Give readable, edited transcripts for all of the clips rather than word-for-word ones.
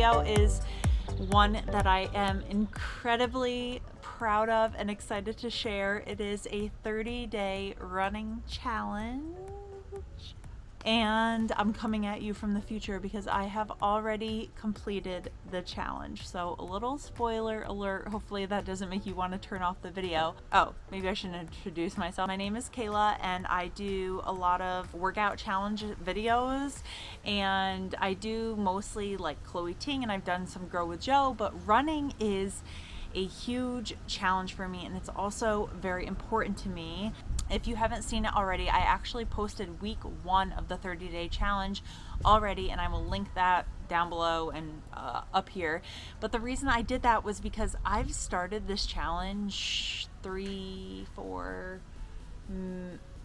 video is one that I am incredibly proud of and excited to share. It is a 30-day running challenge. And I'm coming at you from the future because I have already completed the challenge. So a little spoiler alert, hopefully that doesn't make you want to turn off the video. Oh, maybe I should introduce myself. My name is Kayla and I do a lot of workout challenge videos, and I do mostly like Chloe Ting, and I've done some Grow with Joe, but running is a huge challenge for me and it's also very important to me. If you haven't seen it already, I actually posted week 1 of the 30-day challenge already, and I will link that down below and up here. But the reason I did that was because I've started this challenge 3, 4,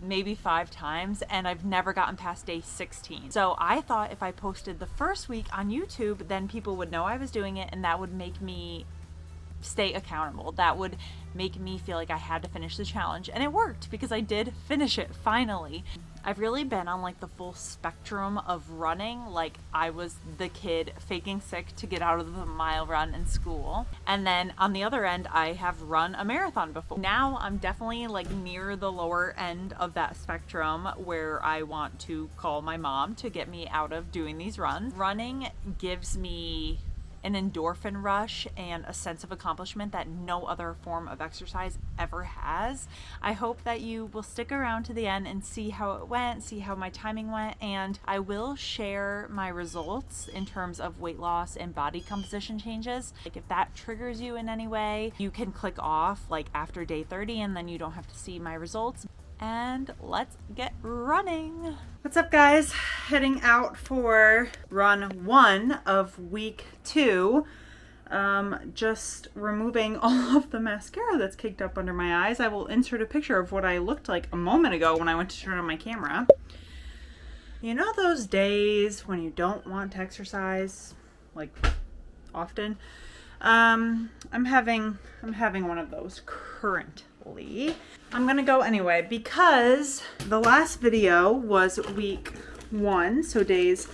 maybe 5 times, and I've never gotten past day 16. So I thought if I posted the first week on YouTube, then people would know I was doing it, and that would make me stay accountable. That would make me feel like I had to finish the challenge, and it worked because I did finish it finally. I've really been on like the full spectrum of running. Like I was the kid faking sick to get out of the mile run in school, and then on the other end I have run a marathon before. Now I'm definitely like near the lower end of that spectrum where I want to call my mom to get me out of doing these runs. Running gives me an endorphin rush and a sense of accomplishment that no other form of exercise ever has. I hope that you will stick around to the end and see how it went, see how my timing went, and I will share my results in terms of weight loss and body composition changes. Like if that triggers you in any way, you can click off like after day 30 and then you don't have to see my results. And let's get running. What's up guys? Heading out for run 1 of week 2. Just removing all of the mascara that's caked up under my eyes. I will insert a picture of what I looked like a moment ago when I went to turn on my camera. You know those days when you don't want to exercise, like often? I'm having one of those currently. I'm gonna go anyway because the last video was week 1, so days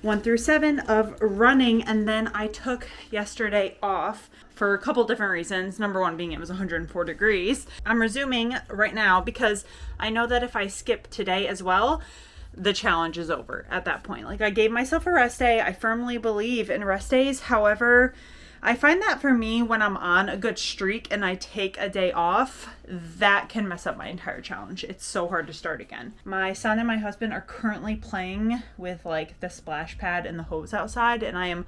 1 through 7 of running, and then I took yesterday off for a couple different reasons. Number 1 being it was 104 degrees. I'm resuming right now because I know that if I skip today as well, the challenge is over at that point. Like I gave myself a rest day. I firmly believe in rest days. However, I find that for me, when I'm on a good streak and I take a day off, that can mess up my entire challenge. It's so hard to start again. My son and my husband are currently playing with like the splash pad and the hose outside, and I am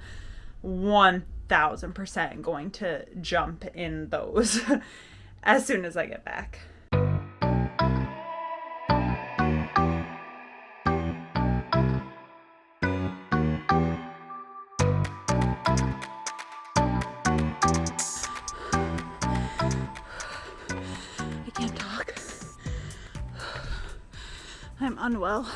1000% going to jump in those as soon as I get back. I'm unwell.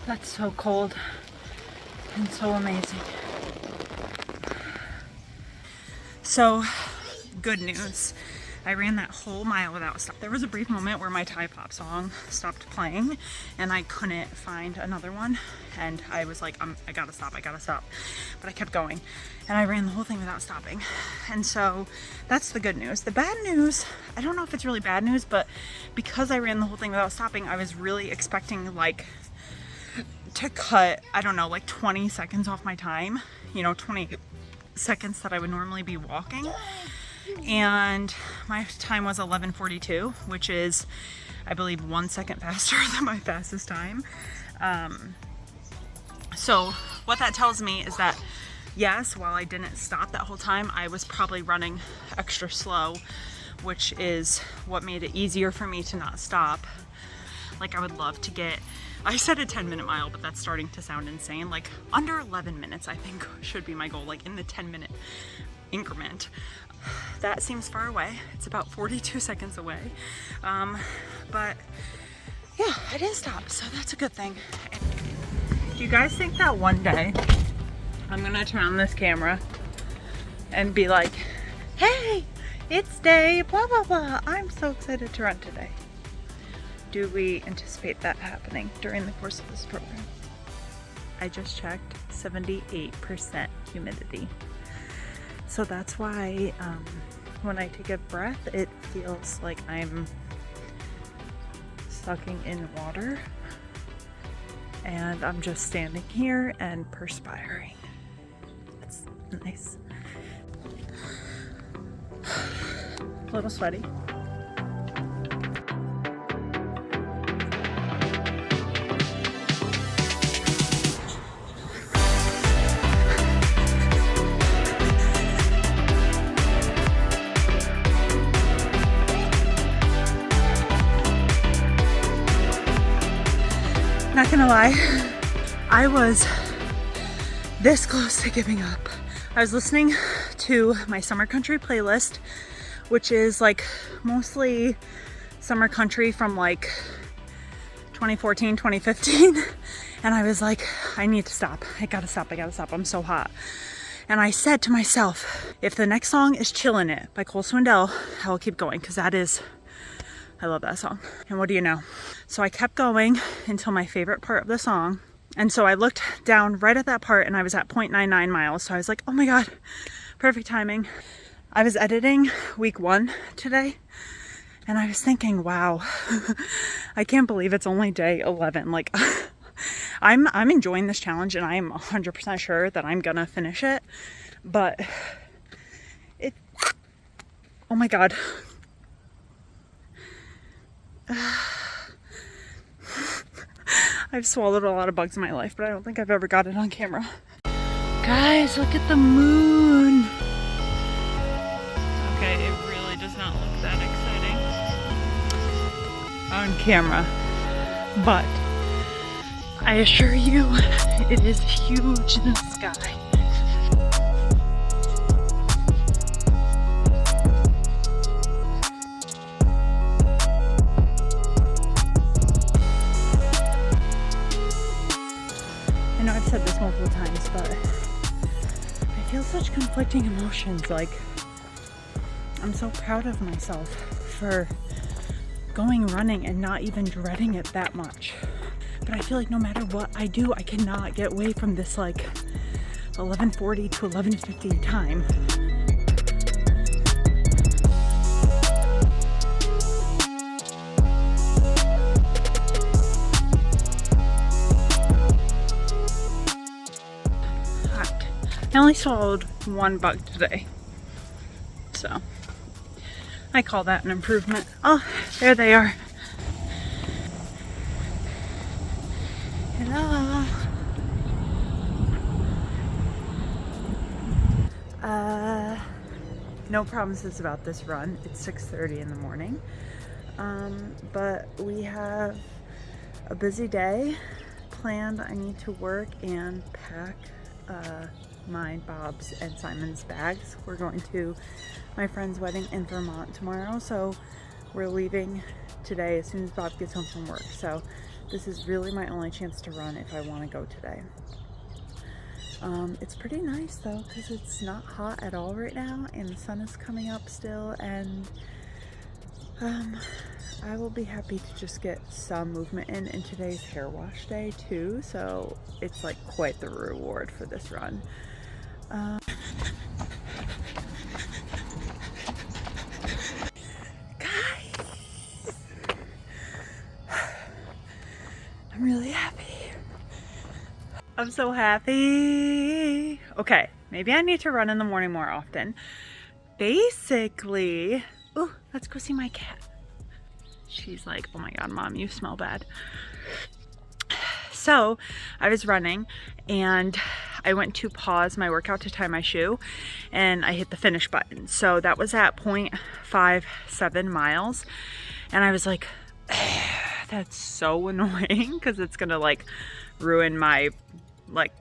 That's so cold and so amazing. So, good news. I ran that whole mile without stop. There was a brief moment where my Thai pop song stopped playing and I couldn't find another one, and I was like, I gotta stop. But I kept going and I ran the whole thing without stopping. And so that's the good news. The bad news, I don't know if it's really bad news, but because I ran the whole thing without stopping, I was really expecting like to cut, I don't know, like 20 seconds off my time, 20 seconds that I would normally be walking. And my time was 11:42, which is, I believe, 1 second faster than my fastest time. So what that tells me is that, yes, while I didn't stop that whole time, I was probably running extra slow, which is what made it easier for me to not stop. Like I would love to get, I said a 10-minute mile, but that's starting to sound insane. Like under 11 minutes, I think should be my goal, like in the 10-minute increment. That seems far away. It's about 42 seconds away. But yeah, I didn't stop, so that's a good thing. Do you guys think that one day I'm gonna turn on this camera and be like, hey, it's day blah blah blah. I'm so excited to run today. Do we anticipate that happening during the course of this program? I just checked, 78% humidity. So that's why when I take a breath, it feels like I'm sucking in water. And I'm just standing here and perspiring. It's nice. A little sweaty. Not gonna lie, I was this close to giving up. I was listening to my summer country playlist, which is like mostly summer country from like 2014, 2015. And I was like, I need to stop. I gotta stop. I'm so hot. And I said to myself, if the next song is Chillin' It by Cole Swindell, I will keep going, because that is, I love that song. And what do you know? So I kept going until my favorite part of the song. And so I looked down right at that part and I was at 0.99 miles. So I was like, oh my God, perfect timing. I was editing week 1 today and I was thinking, wow, I can't believe it's only day 11. Like I'm enjoying this challenge and I'm 100% sure that I'm gonna finish it, but oh my God. I've swallowed a lot of bugs in my life, but I don't think I've ever got it on camera. Guys, look at the moon. Okay, it really does not look that exciting on camera, but I assure you it is huge in the sky. I know I've said this multiple times, but I feel such conflicting emotions. Like, I'm so proud of myself for going running and not even dreading it that much. But I feel like no matter what I do, I cannot get away from this like 11:40 to 11:50 time. I only swallowed 1 bug today, so I call that an improvement. Oh, there they are. Hello. No promises about this run. It's 6:30 in the morning, but we have a busy day planned. I need to work and pack my, Bob's, and Simon's bags. We're going to my friend's wedding in Vermont tomorrow, so we're leaving today as soon as Bob gets home from work. So this is really my only chance to run if I want to go today. It's pretty nice though, because it's not hot at all right now and the sun is coming up still, and I will be happy to just get some movement in today's hair wash day too, so it's like quite the reward for this run. Guys, I'm really happy. I'm so happy. Okay, maybe I need to run in the morning more often. Basically, oh, let's go see my cat. She's like, oh my God, Mom, you smell bad. So I was running and I went to pause my workout to tie my shoe and I hit the finish button. So that was at 0.57 miles. And I was like, that's so annoying because it's gonna like ruin my like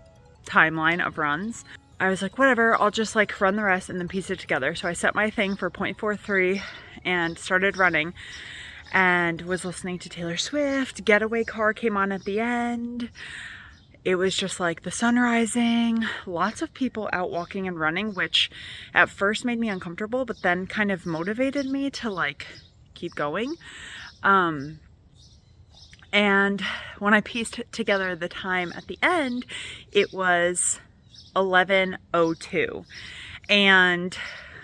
timeline of runs. I was like, whatever, I'll just like run the rest and then piece it together. So I set my thing for 0.43 and started running and was listening to Taylor Swift. Getaway Car came on at the end. it was just like the sun rising, lots of people out walking and running, which at first made me uncomfortable, but then kind of motivated me to like keep going. And when I pieced together the time at the end, it was 11:02. And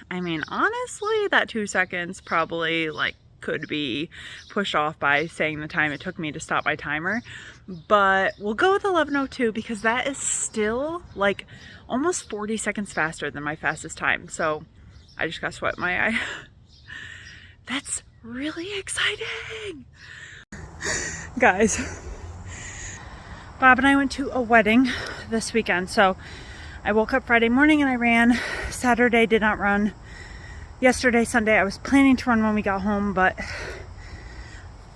I mean, honestly, that 2 seconds probably like could be pushed off by saying the time it took me to stop my timer, but we'll go with 11:02 because that is still like almost 40 seconds faster than my fastest time. So I just got sweat in my eye. That's really exciting. Guys, Bob and I went to a wedding this weekend. So I woke up Friday morning and I ran. Saturday did not run. Yesterday, Sunday, I was planning to run when we got home, but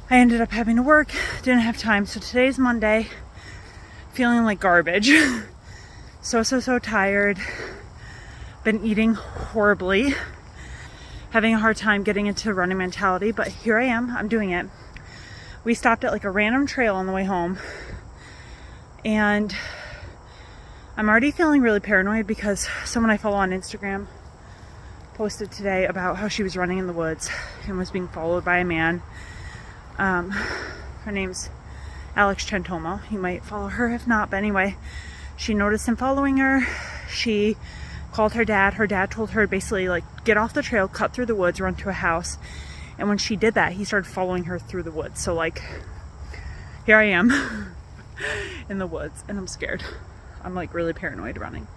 I ended up having to work, didn't have time. So today's Monday, feeling like garbage. So tired. Been eating horribly. Having a hard time getting into running mentality, but here I am, I'm doing it. We stopped at like a random trail on the way home, and I'm already feeling really paranoid because someone I follow on Instagram posted today about how she was running in the woods and was being followed by a man. Her name's Alex Chantomo. You might follow her if not, but anyway, she noticed him following her. She called her dad. Her dad told her basically like get off the trail, cut through the woods, run to a house. And when she did that, he started following her through the woods. So like, here I am in the woods and I'm scared. I'm like really paranoid running.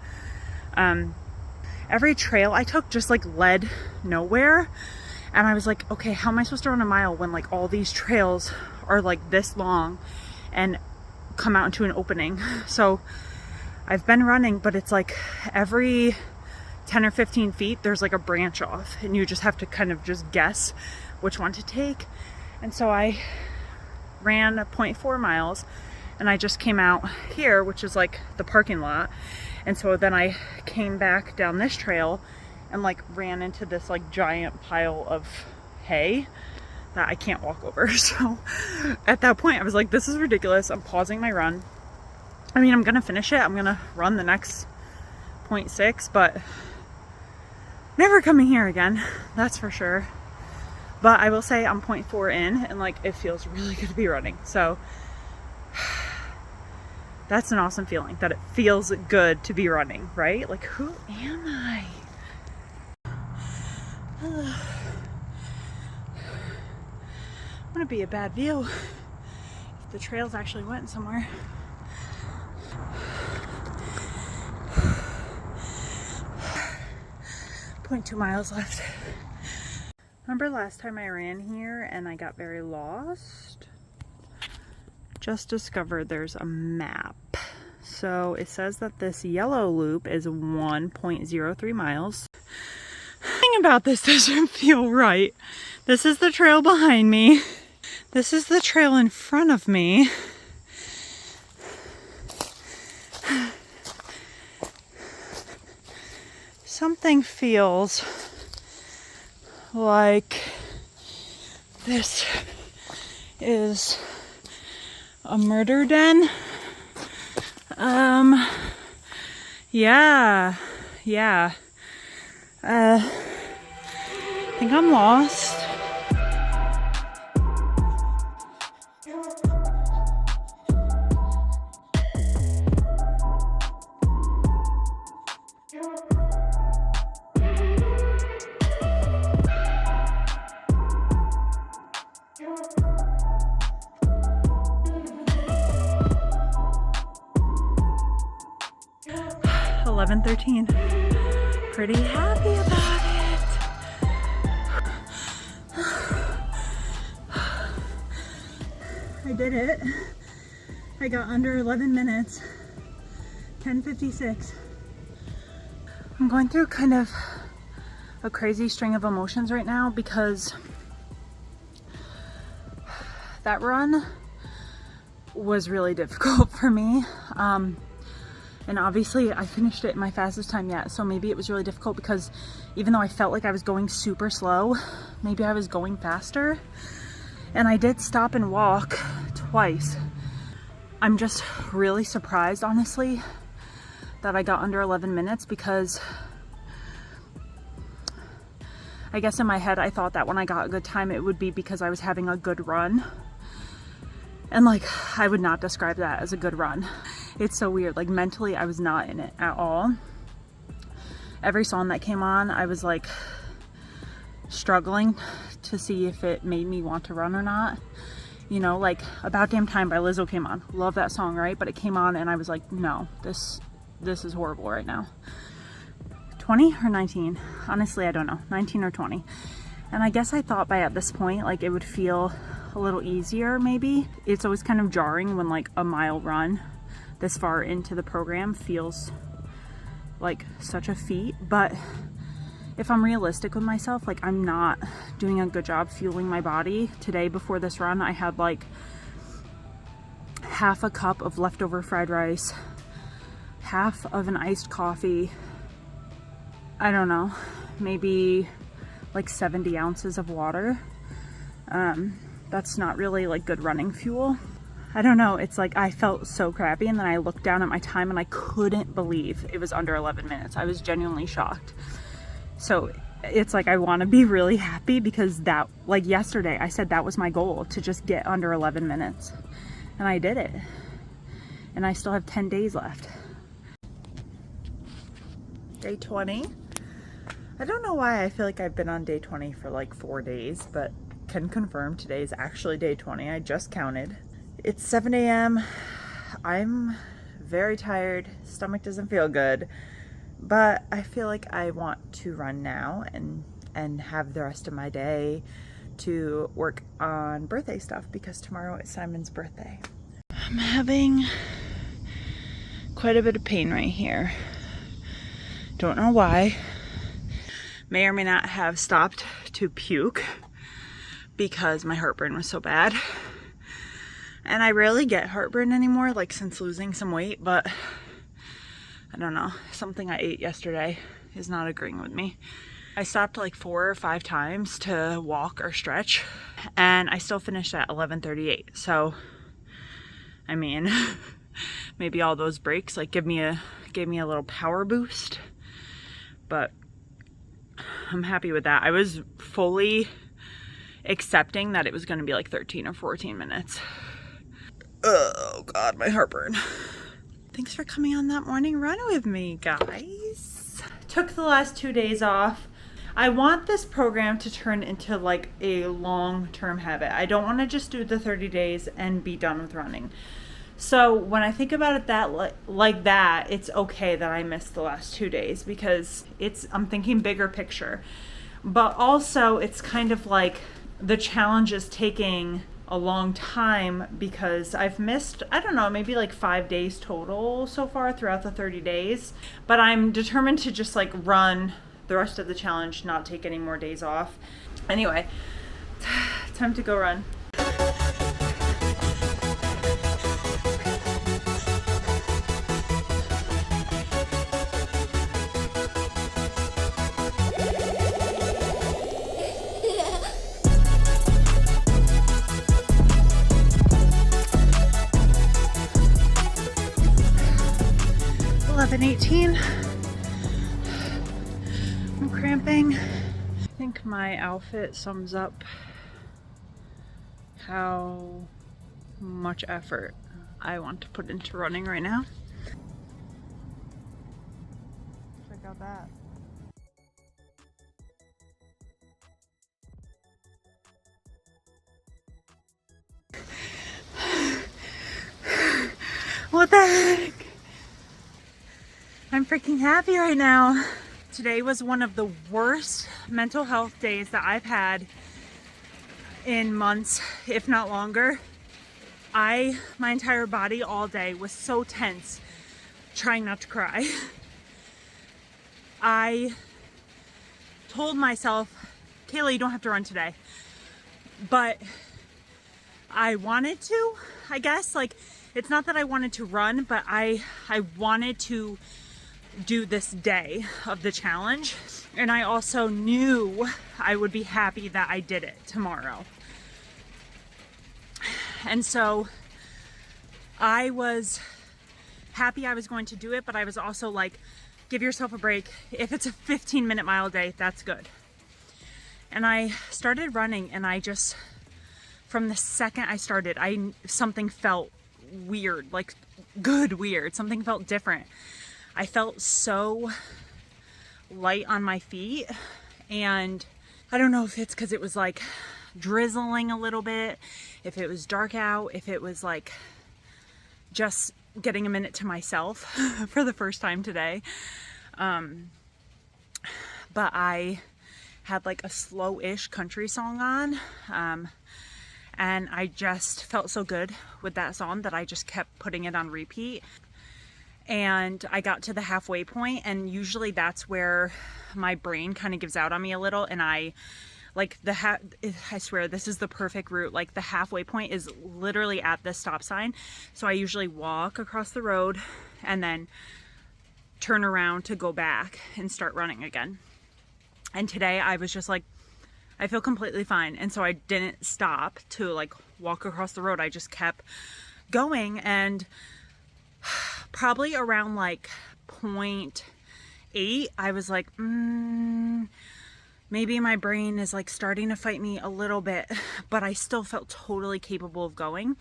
Every trail I took just like led nowhere. And I was like, okay, how am I supposed to run a mile when like all these trails are like this long and come out into an opening? So I've been running, but it's like every 10 or 15 feet, there's like a branch off and you just have to kind of just guess which one to take. And so I ran 0.4 miles and I just came out here, which is like the parking lot. And so then I came back down this trail and like ran into this like giant pile of hay that I can't walk over. So at that point I was like, this is ridiculous. I'm pausing my run. I mean, I'm gonna finish it. I'm gonna run the next 0.6, but never coming here again, that's for sure. But I will say I'm 0.4 in and like it feels really good to be running. So that's an awesome feeling, that it feels good to be running, right? Like, who am I? I'm gonna be a bad view if the trails actually went somewhere. .2 miles left. Remember last time I ran here and I got very lost? Just discovered there's a map. So it says that this yellow loop is 1.03 miles. The thing about this doesn't feel right. This is the trail behind me. This is the trail in front of me. Something feels like this is a murder den. Yeah. I think I'm lost. $11:13. Pretty happy about it. I did it. I got under 11 minutes. 10:56. I'm going through kind of a crazy string of emotions right now because that run was really difficult for me. And obviously I finished it in my fastest time yet, so maybe it was really difficult because even though I felt like I was going super slow, maybe I was going faster. And I did stop and walk twice. I'm just really surprised, honestly, that I got under 11 minutes because I guess in my head I thought that when I got a good time it would be because I was having a good run. And like, I would not describe that as a good run. It's so weird. Like mentally, I was not in it at all. Every song that came on, I was like struggling to see if it made me want to run or not. You know, like About Damn Time by Lizzo came on. Love that song, right? But it came on and I was like, no, this is horrible right now. 20 or 19? Honestly, I don't know. 19 or 20. And I guess I thought by at this point, like it would feel a little easier maybe. It's always kind of jarring when like a mile run this far into the program feels like such a feat. But if I'm realistic with myself, like I'm not doing a good job fueling my body. Today before this run, I had like half a cup of leftover fried rice, half of an iced coffee, I don't know, maybe like 70 ounces of water. That's not really like good running fuel. I don't know, it's like I felt so crappy, and then I looked down at my time and I couldn't believe it was under 11 minutes. I was genuinely shocked. So it's like I want to be really happy because that, like yesterday, I said that was my goal, to just get under 11 minutes. And I did it. And I still have 10 days left. Day 20. I don't know why I feel like I've been on day 20 for like 4 days, but can confirm today is actually day 20. I just counted. It's 7 a.m. I'm very tired. Stomach doesn't feel good, but I feel like I want to run now and have the rest of my day to work on birthday stuff because tomorrow is Simon's birthday. I'm having quite a bit of pain right here. Don't know why. May or may not have stopped to puke because my heartburn was so bad. And I rarely get heartburn anymore, like since losing some weight, but I don't know. Something I ate yesterday is not agreeing with me. I stopped like 4 or 5 times to walk or stretch, and I still finished at 11:38. So, I mean, maybe all those breaks like gave me a little power boost, but I'm happy with that. I was fully accepting that it was going to be like 13 or 14 minutes. Oh God, my heartburn. Thanks for coming on that morning run with me, guys. Took the last 2 days off. I want this program to turn into like a long-term habit. I don't want to just do the 30 days and be done with running. So when I think about it like that, it's okay that I missed the last 2 days because I'm thinking bigger picture. But also it's kind of like the challenge is taking a long time because I've missed, I don't know, maybe like 5 days total so far throughout the 30 days. But I'm determined to just like run the rest of the challenge, not take any more days off. Anyway, time to go run. Eleven 18. I'm cramping. I think my outfit sums up how much effort I want to put into running right now. Check out that. What the heck? I'm freaking happy right now. Today was one of the worst mental health days that I've had in months, if not longer. My entire body all day was so tense, trying not to cry. I told myself, Kayla, you don't have to run today. But I wanted to, I guess. Like, it's not that I wanted to run, but I wanted to do this day of the challenge. And I also knew I would be happy that I did it tomorrow. And so I was happy I was going to do it, but I was also like, give yourself a break. If it's a 15-minute mile a day, that's good. And I started running, and I just, from the second I started, something felt weird, like good weird. Something felt different. I felt so light on my feet, and I don't know if it's because it was like drizzling a little bit, if it was dark out, if it was like just getting a minute to myself for the first time today. But I had like a slow-ish country song on, and I just felt so good with that song that I just kept putting it on repeat. And I got to the halfway point, and usually that's where my brain kind of gives out on me a little, and I like I swear this is the perfect route. Like the halfway point is literally at the stop sign, so I usually walk across the road and then turn around to go back and start running again. And today I was just like, I feel completely fine, and so I didn't stop to like walk across the road. I just kept going, and probably around like 0.8, I was like, maybe my brain is like starting to fight me a little bit, but I still felt totally capable of going.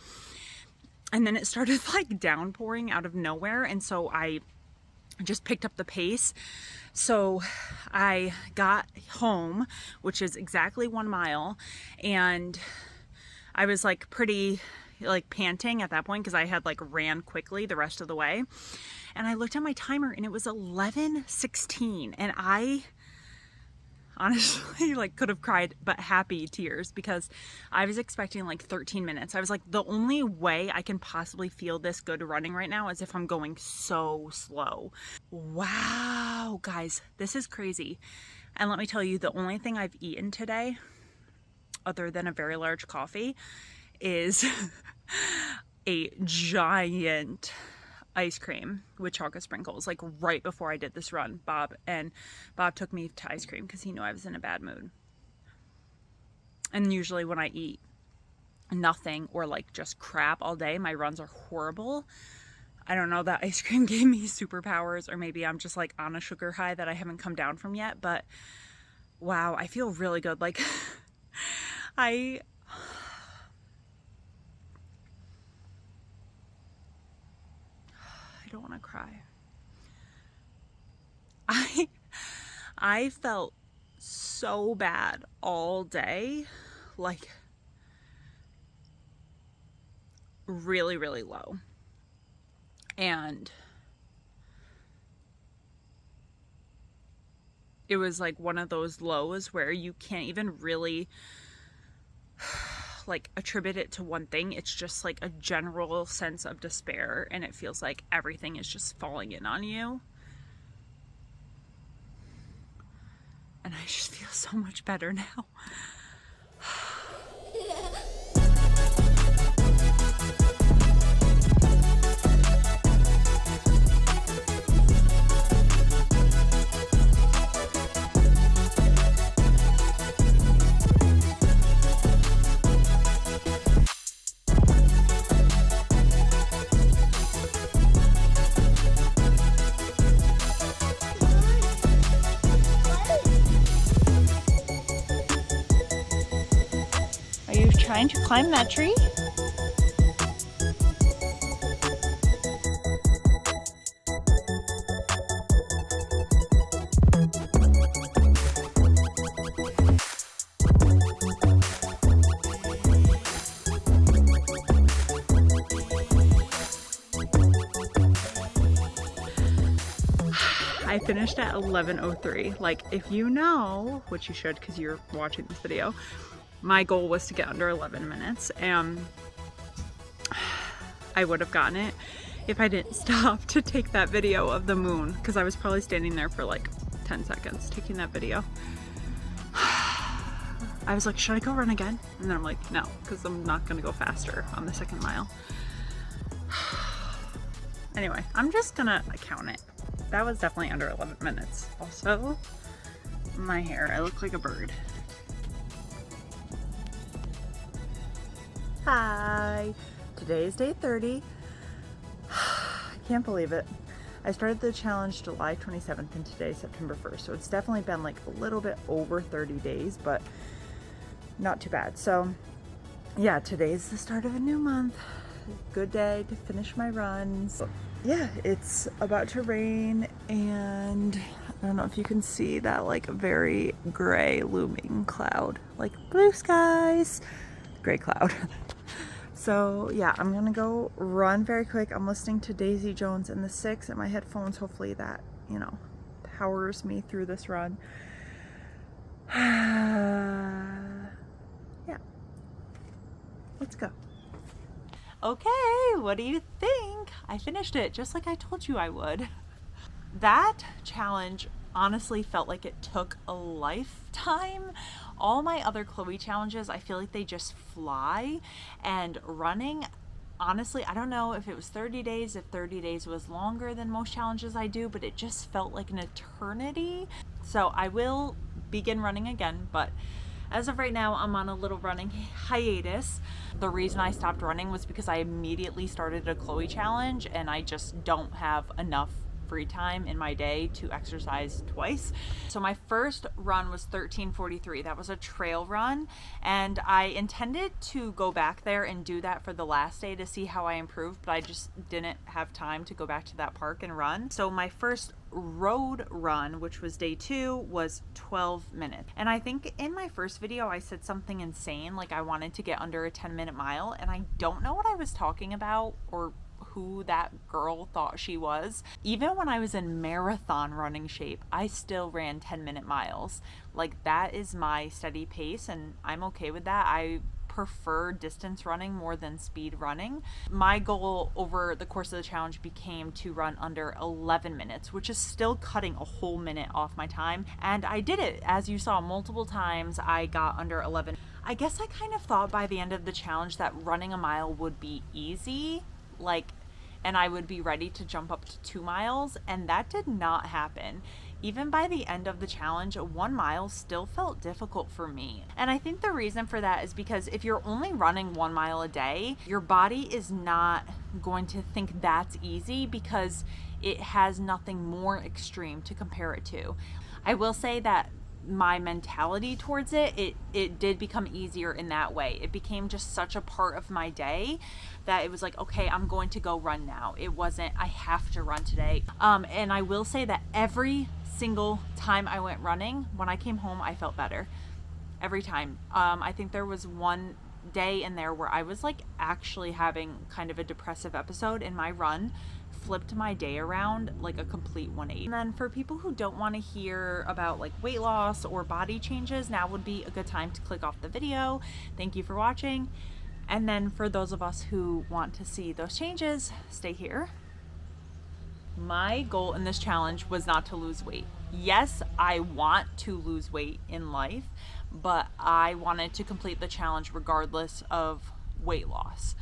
And then it started like downpouring out of nowhere, and so I just picked up the pace. So I got home, which is exactly 1 mile, and I was like pretty like panting at that point because I had like ran quickly the rest of the way. And I looked at my timer, and it was 11:16, and I honestly like could have cried, but happy tears, because I was expecting like 13 minutes. I was like, the only way I can possibly feel this good running right now is if I'm going so slow. Wow, guys, this is crazy. And let me tell you, the only thing I've eaten today, other than a very large coffee, is a giant ice cream with chocolate sprinkles, like right before I did this run. Bob took me to ice cream because he knew I was in a bad mood. And usually when I eat nothing or like just crap all day, my runs are horrible. I don't know, that ice cream gave me superpowers, or maybe I'm just like on a sugar high that I haven't come down from yet. But wow, I feel really good. Like I don't want to cry. I felt so bad all day, like really, really low. And it was like one of those lows where you can't even really like attribute it to one thing. It's just like a general sense of despair, and it feels like everything is just falling in on you. And I just feel so much better now. Are you trying to climb that tree? I finished at 11:03. Like, if you know, which you should because you're watching this video, my goal was to get under 11 minutes, and I would have gotten it if I didn't stop to take that video of the moon, because I was probably standing there for like 10 seconds taking that video. I was like, should I go run again? And then I'm like, no, because I'm not gonna go faster on the second mile. Anyway, I'm just gonna count it. That was definitely under 11 minutes. Also, my hair, I look like a bird. Hi, today is day 30. can't believe it. I started the challenge July 27th and today September 1st. So it's definitely been like a little bit over 30 days, but not too bad. So yeah, today's the start of a new month. Good day to finish my runs. Yeah, it's about to rain, and I don't know if you can see that like very gray looming cloud, like blue skies, gray cloud. So yeah, I'm gonna go run very quick. I'm listening to Daisy Jones and the Six in my headphones. Hopefully that, you know, powers me through this run. Yeah, let's go. Okay, what do you think? I finished it just like I told you I would. That challenge honestly felt like it took a lifetime. All my other Chloe challenges, I feel like they just fly. And running, honestly, I don't know if it was 30 days, if 30 days was longer than most challenges I do, but it just felt like an eternity. So I will begin running again, but as of right now, I'm on a little running hiatus. The reason I stopped running was because I immediately started a Chloe challenge, and I just don't have enough free time in my day to exercise twice. So my first run was 13:43. That was a trail run, and I intended to go back there and do that for the last day to see how I improved, but I just didn't have time to go back to that park and run. So my first road run, which was day 2, was 12 minutes. And I think in my first video I said something insane, like I wanted to get under a 10-minute mile, and I don't know what I was talking about or who that girl thought she was. Even when I was in marathon running shape, I still ran 10-minute miles. Like, that is my steady pace, and I'm okay with that. I prefer distance running more than speed running. My goal over the course of the challenge became to run under 11 minutes, which is still cutting a whole minute off my time. And I did it. As you saw multiple times, I got under 11. I guess I kind of thought by the end of the challenge that running a mile would be easy, and I would be ready to jump up to 2 miles, and that did not happen. Even by the end of the challenge, 1 mile still felt difficult for me. And I think the reason for that is because if you're only running 1 mile a day, your body is not going to think that's easy because it has nothing more extreme to compare it to. I will say that my mentality towards it did become easier in that way. It became just such a part of my day that it was like, okay, I'm going to go run now. It wasn't, I have to run today. And I will say that every single time I went running, when I came home, I felt better. Every time. I think there was one day in there where I was like actually having kind of a depressive episode, and my run flipped my day around like a complete 180. And then for people who don't want to hear about like weight loss or body changes, now would be a good time to click off the video. Thank you for watching. And then for those of us who want to see those changes, stay here. My goal in this challenge was not to lose weight. Yes, I want to lose weight in life, but I wanted to complete the challenge regardless of weight loss.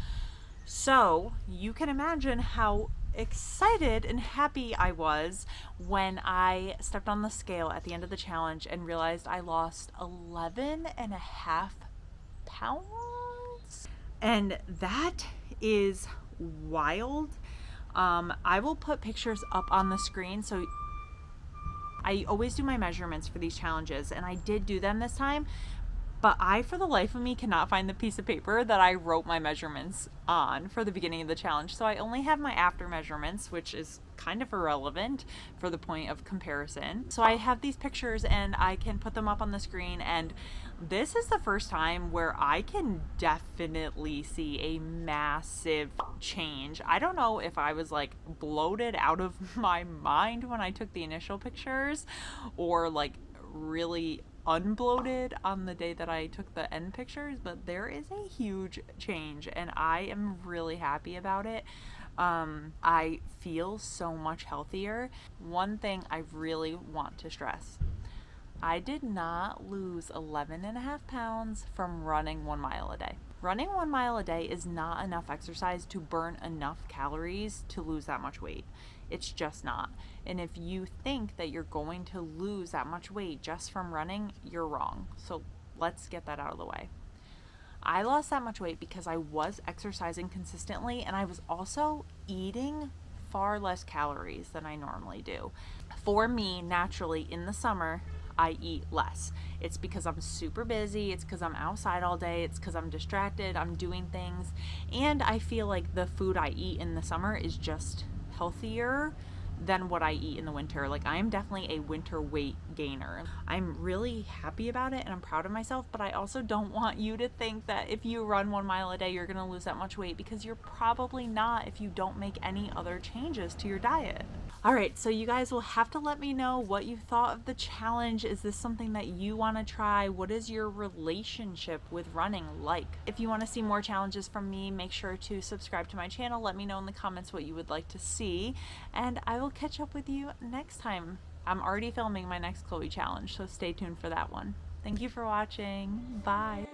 So you can imagine how excited and happy I was when I stepped on the scale at the end of the challenge and realized I lost 11.5 pounds. And that is wild. I will put pictures up on the screen. So I always do my measurements for these challenges, and I did do them this time, but I, for the life of me, cannot find the piece of paper that I wrote my measurements on for the beginning of the challenge. So I only have my after measurements, which is kind of irrelevant for the point of comparison. So I have these pictures and I can put them up on the screen, and this is the first time where I can definitely see a massive change. I don't know if I was like bloated out of my mind when I took the initial pictures, or like really unbloated on the day that I took the end pictures, but there is a huge change and I am really happy about it. I feel so much healthier. One thing I really want to stress: I did not lose 11.5 pounds from running 1 mile a day. Running 1 mile a day is not enough exercise to burn enough calories to lose that much weight. It's just not. And if you think that you're going to lose that much weight just from running, you're wrong. So let's get that out of the way. I lost that much weight because I was exercising consistently, and I was also eating far less calories than I normally do. For me, naturally, in the summer, I eat less. It's because I'm super busy, it's because I'm outside all day, it's because I'm distracted, I'm doing things, and I feel like the food I eat in the summer is just healthier than what I eat in the winter. Like, I am definitely a winter weight gainer. I'm really happy about it and I'm proud of myself, but I also don't want you to think that if you run 1 mile a day, you're gonna lose that much weight, because you're probably not if you don't make any other changes to your diet. All right, so you guys will have to let me know what you thought of the challenge. Is this something that you want to try? What is your relationship with running like? If you want to see more challenges from me, make sure to subscribe to my channel. Let me know in the comments what you would like to see, and I will catch up with you next time. I'm already filming my next Chloe challenge, so stay tuned for that one. Thank you for watching. Bye.